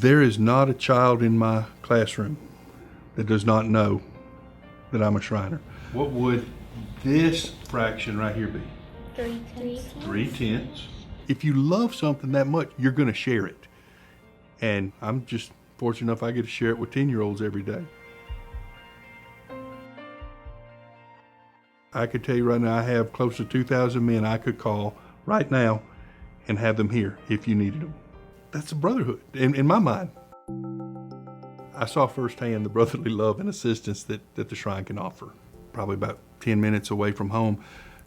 There is not a child in my classroom that does not know that I'm a Shriner. What would this fraction right here be? 3/10. 3/10. If you love something that much, you're going to share it. And I'm just fortunate enough I get to share it with 10-year-olds every day. I could tell you right now, I have close to 2,000 men I could call right now and have them here if you needed them. That's a brotherhood in my mind. I saw firsthand the brotherly love and assistance that the Shrine can offer. Probably about 10 minutes away from home,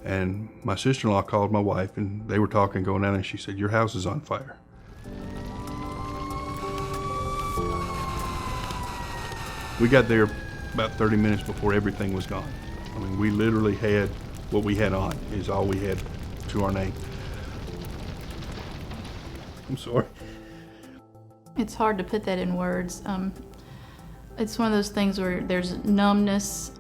and my sister-in-law called my wife, and they were talking going down, and she said, "Your house is on fire." We got there about 30 minutes before everything was gone. I mean, we literally had what we had on is all we had to our name. I'm sorry. It's hard to put that in words. It's one of those things where there's numbness.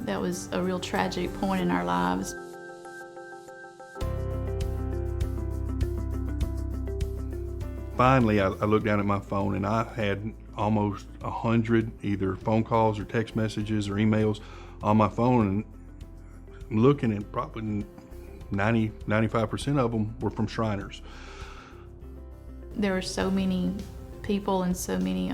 That was a real tragic point in our lives. Finally, I looked down at my phone and I had almost 100 either phone calls or text messages or emails on my phone, and I'm looking at probably 95% of them were from Shriners. There were so many people and so many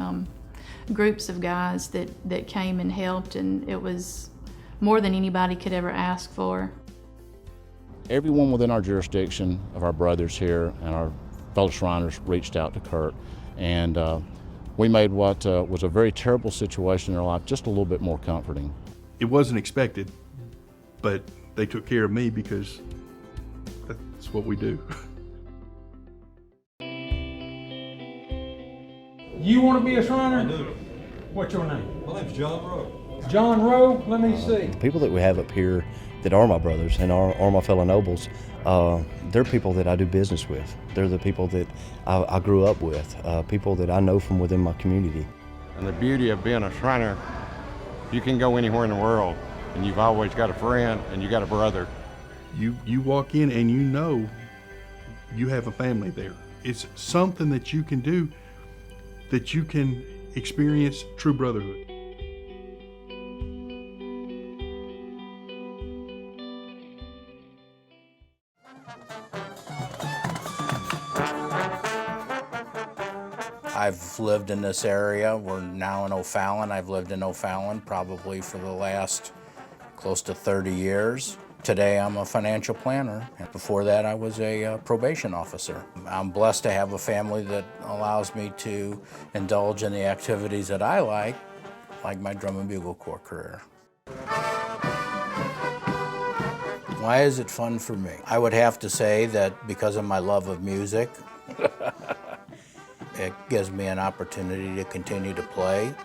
groups of guys that came and helped, and it was more than anybody could ever ask for. Everyone within our jurisdiction of our brothers here and our fellow Shriners reached out to Kurt, and we made what was a very terrible situation in their life just a little bit more comforting. It wasn't expected, but they took care of me because that's what we do. You want to be a Shriner? I do. What's your name? My name's John Rowe. John Rowe? Let me see. The people that we have up here that are my brothers and are my fellow nobles, they're people that I do business with. They're the people that I grew up with, people that I know from within my community. And the beauty of being a Shriner, you can go anywhere in the world and you've always got a friend and you got a brother. You walk in and you know you have a family there. It's something that you can do that you can experience true brotherhood. I've lived in this area. We're now in O'Fallon. I've lived in O'Fallon probably for the last close to 30 years. Today I'm a financial planner. Before that I was a probation officer. I'm blessed to have a family that allows me to indulge in the activities that I like my Drum and Bugle Corps career. Why is it fun for me? I would have to say that because of my love of music, it gives me an opportunity to continue to play.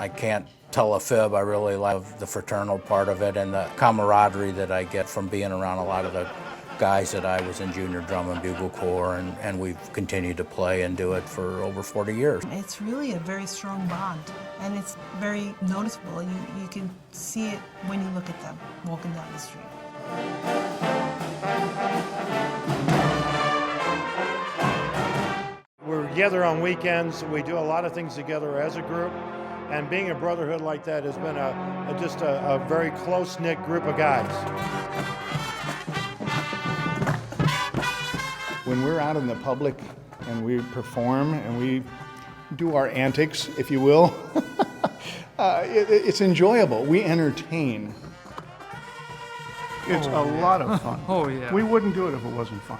I can't tell a fib. I really love the fraternal part of it and the camaraderie that I get from being around a lot of the guys that I was in Junior Drum and Bugle Corps, and we've continued to play and do it for over 40 years. It's really a very strong bond, and it's very noticeable. You can see it when you look at them walking down the street. We're together on weekends. We do a lot of things together as a group, and being a brotherhood like that has been just a very close-knit group of guys. When we're out in the public and we perform and we do our antics, if you will, it's enjoyable. We entertain. It's a lot of fun. Oh, yeah. We wouldn't do it if it wasn't fun.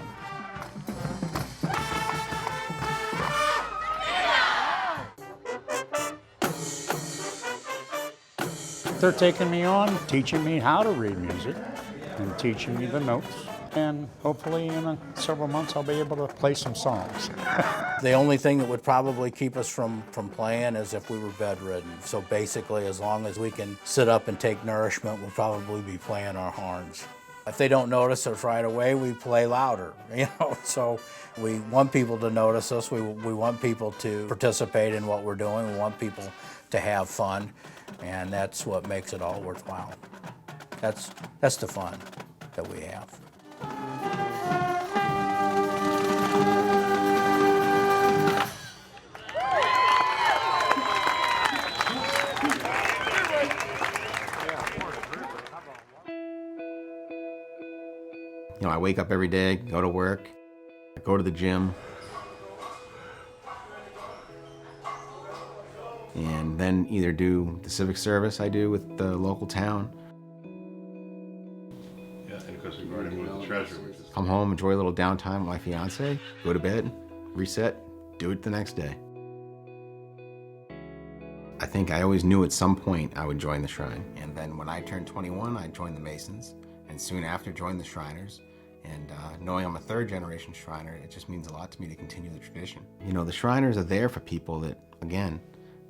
They're taking me on, teaching me how to read music and teaching me the notes. And hopefully in several months I'll be able to play some songs. The only thing that would probably keep us from playing is if we were bedridden. So basically, as long as we can sit up and take nourishment, we'll probably be playing our horns. If they don't notice us right away, we play louder, So we want people to notice us. We want people to participate in what we're doing. We want people to have fun. And that's what makes it all worthwhile. That's the fun that we have. You know, I wake up every day, go to work, I go to the gym, and then either do the civic service I do with the local town. Yeah, and of course we've already moved the treasurer, which is Come home, enjoy a little downtime with my fiance, go to bed, reset, do it the next day. I think I always knew at some point I would join the Shrine. And then when I turned 21, I joined the Masons, and soon after joined the Shriners. And knowing I'm a third generation Shriner, it just means a lot to me to continue the tradition. You know, the Shriners are there for people that, again,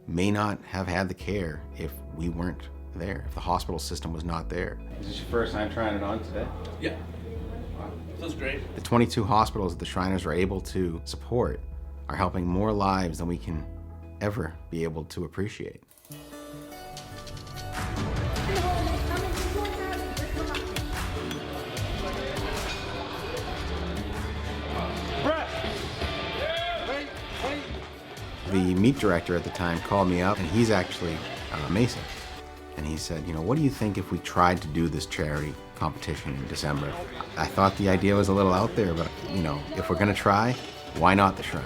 may not have had the care if we weren't there, if the hospital system was not there. Is this your first time trying it on today? Yeah. Feels great. The 22 hospitals that the Shriners are able to support are helping more lives than we can ever be able to appreciate. The meet director at the time called me up, and he's actually a Mason. And he said, you know, what do you think if we tried to do this charity competition in December? I thought the idea was a little out there, but, you know, if we're gonna try, why not the Shrine?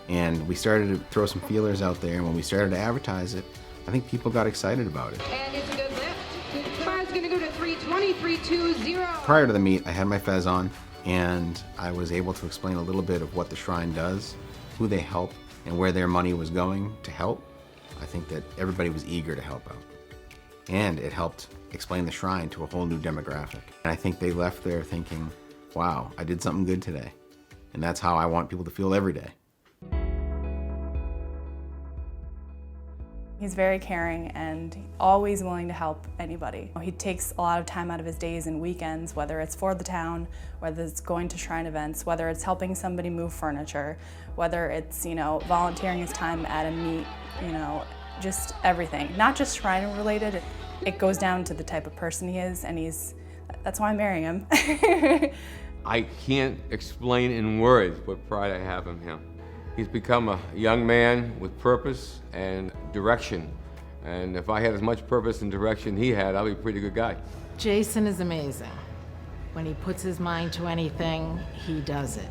And we started to throw some feelers out there, and when we started to advertise it, I think people got excited about it. And it's a good lift. Car's gonna go to 320, 320. Prior to the meet, I had my fez on, and I was able to explain a little bit of what the Shrine does, who they help, and where their money was going to help. I think that everybody was eager to help out. And it helped explain the Shrine to a whole new demographic. And I think they left there thinking, wow, I did something good today. And that's how I want people to feel every day. He's very caring and always willing to help anybody. He takes a lot of time out of his days and weekends, whether it's for the town, whether it's going to Shrine events, whether it's helping somebody move furniture, whether it's, you know, volunteering his time at a meet, you know, just everything. Not just Shrine related, it goes down to the type of person he is, and that's why I'm marrying him. I can't explain in words what pride I have in him. He's become a young man with purpose and direction. And if I had as much purpose and direction he had, I'd be a pretty good guy. Jason is amazing. When he puts his mind to anything, he does it.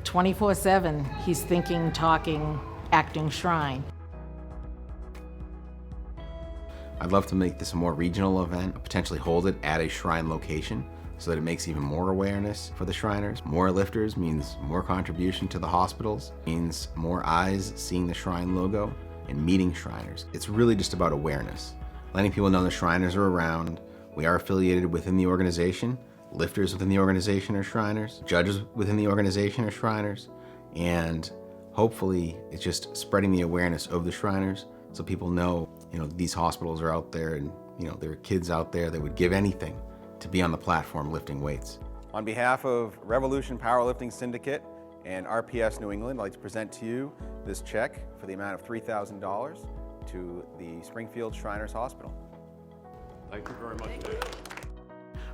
24/7, he's thinking, talking, acting Shrine. I'd love to make this a more regional event, potentially hold it at a Shrine location, so that it makes even more awareness for the Shriners. More lifters means more contribution to the hospitals, means more eyes seeing the Shrine logo and meeting Shriners. It's really just about awareness. Letting people know the Shriners are around. We are affiliated within the organization. Lifters within the organization are Shriners. Judges within the organization are Shriners. And hopefully it's just spreading the awareness of the Shriners so people know, you know, these hospitals are out there and, you know, there are kids out there that would give anything to be on the platform lifting weights. On behalf of Revolution Powerlifting Syndicate and RPS New England, I'd like to present to you this check for the amount of $3,000 to the Springfield Shriners Hospital. Thank you very much, Dave.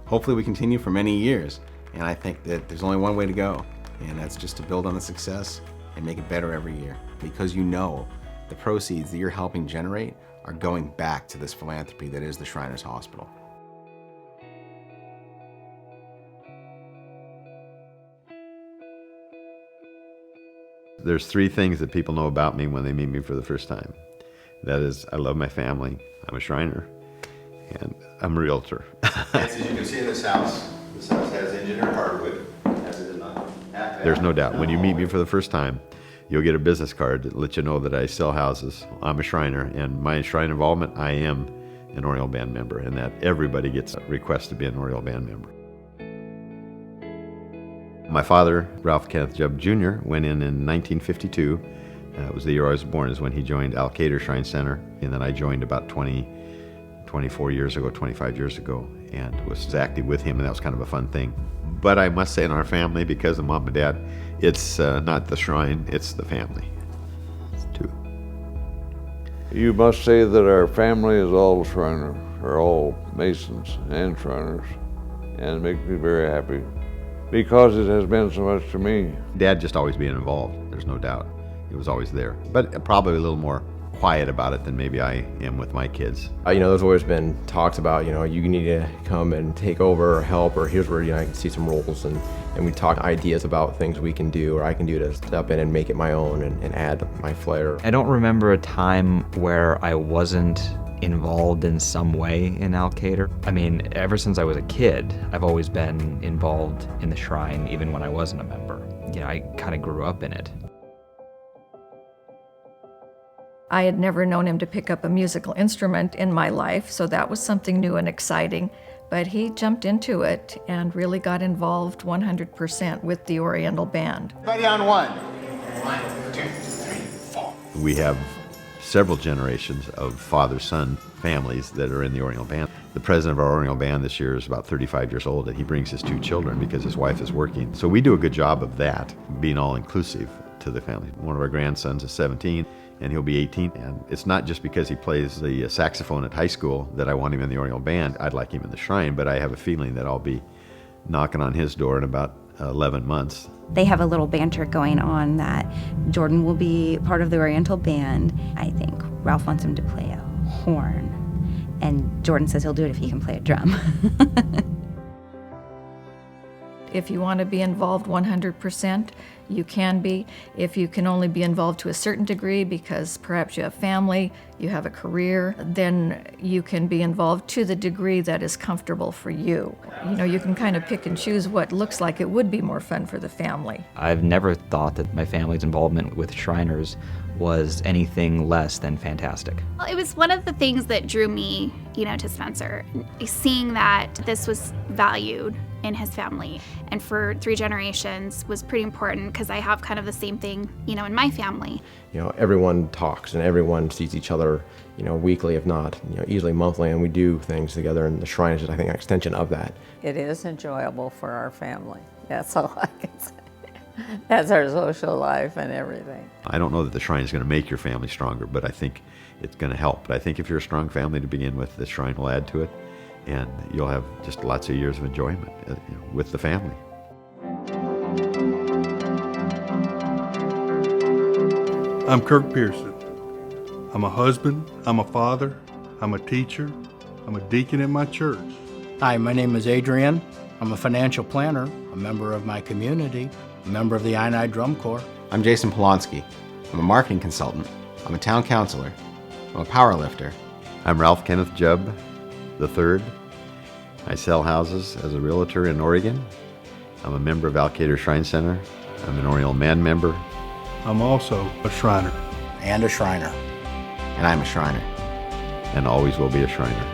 Hopefully we continue for many years, and I think that there's only one way to go, and that's just to build on the success and make it better every year, because you know the proceeds that you're helping generate are going back to this philanthropy that is the Shriners Hospital. There's three things that people know about me when they meet me for the first time. That is, I love my family, I'm a Shriner, and I'm a realtor. As you can see in this house has engineered hardwood, as it is not. There's no doubt. When you meet me for the first time, you'll get a business card that lets you know that I sell houses. I'm a Shriner, and my Shrine involvement, I am an Oriole Band member, and that everybody gets a request to be an Oriole Band member. My father, Ralph Kenneth Jubb Jr., went in 1952. It was the year I was born, is when he joined Al Qaeda Shrine Center, and then I joined about 24 years ago, 25 years ago, and was active with him, and that was kind of a fun thing. But I must say in our family, because of Mom and Dad, it's not the Shrine, it's the family. It's two. You must say that our family is all Shriners, are all Masons and Shriners, and it makes me very happy because it has been so much to me. Dad just always being involved, there's no doubt. He was always there, but probably a little more quiet about it than maybe I am with my kids. You know, there's always been talks about, you know, you need to come and take over or help, or here's where, you know, I can see some roles, and we talk ideas about things we can do or I can do to step in and make it my own and add my flair. I don't remember a time where I wasn't involved in some way in Alcator. I mean, ever since I was a kid, I've always been involved in the shrine, even when I wasn't a member. You know, I kind of grew up in it. I had never known him to pick up a musical instrument in my life, so that was something new and exciting. But he jumped into it and really got involved 100% with the Oriental Band. Ready on one. 1, 2, 3, 4. We have several generations of father-son families that are in the Oriental Band. The president of our Oriental Band this year is about 35 years old, and he brings his 2 children because his wife is working. So we do a good job of that, being all-inclusive to the family. One of our grandsons is 17, and he'll be 18. And it's not just because he plays the saxophone at high school that I want him in the Oriental Band. I'd like him in the Shrine, but I have a feeling that I'll be knocking on his door in about 11 months. They have a little banter going on that Jordan will be part of the Oriental Band. I think Ralph wants him to play a horn, and Jordan says he'll do it if he can play a drum. If you want to be involved 100%, you can be. If you can only be involved to a certain degree because perhaps you have family, you have a career, then you can be involved to the degree that is comfortable for you. You know, you can kind of pick and choose what looks like it would be more fun for the family. I've never thought that my family's involvement with Shriners was anything less than fantastic. Well, it was one of the things that drew me, you know, to Spencer, seeing that this was valued in his family, and for 3 generations was pretty important because I have kind of the same thing, you know, in my family. You know, everyone talks and everyone sees each other, you know, weekly, if not, you know, easily monthly, and we do things together, and the Shrine is just, I think, an extension of that. It is enjoyable for our family. That's all I can say. That's our social life and everything. I don't know that the Shrine is going to make your family stronger, but I think it's going to help. But I think if you're a strong family to begin with, the Shrine will add to it, and you'll have just lots of years of enjoyment with the family. I'm Kirk Pearson. I'm a husband, I'm a father, I'm a teacher, I'm a deacon in my church. Hi, my name is Adrian. I'm a financial planner, a member of my community, a member of the Ionide Drum Corps. I'm Jason Polonsky. I'm a marketing consultant. I'm a town councilor. I'm a power lifter. I'm Ralph Kenneth Jubb III. I sell houses as a realtor in Oregon. I'm a member of Alcator Shrine Center. I'm an Oriental Band member. I'm also a Shriner. And a Shriner. And I'm a Shriner. And always will be a Shriner.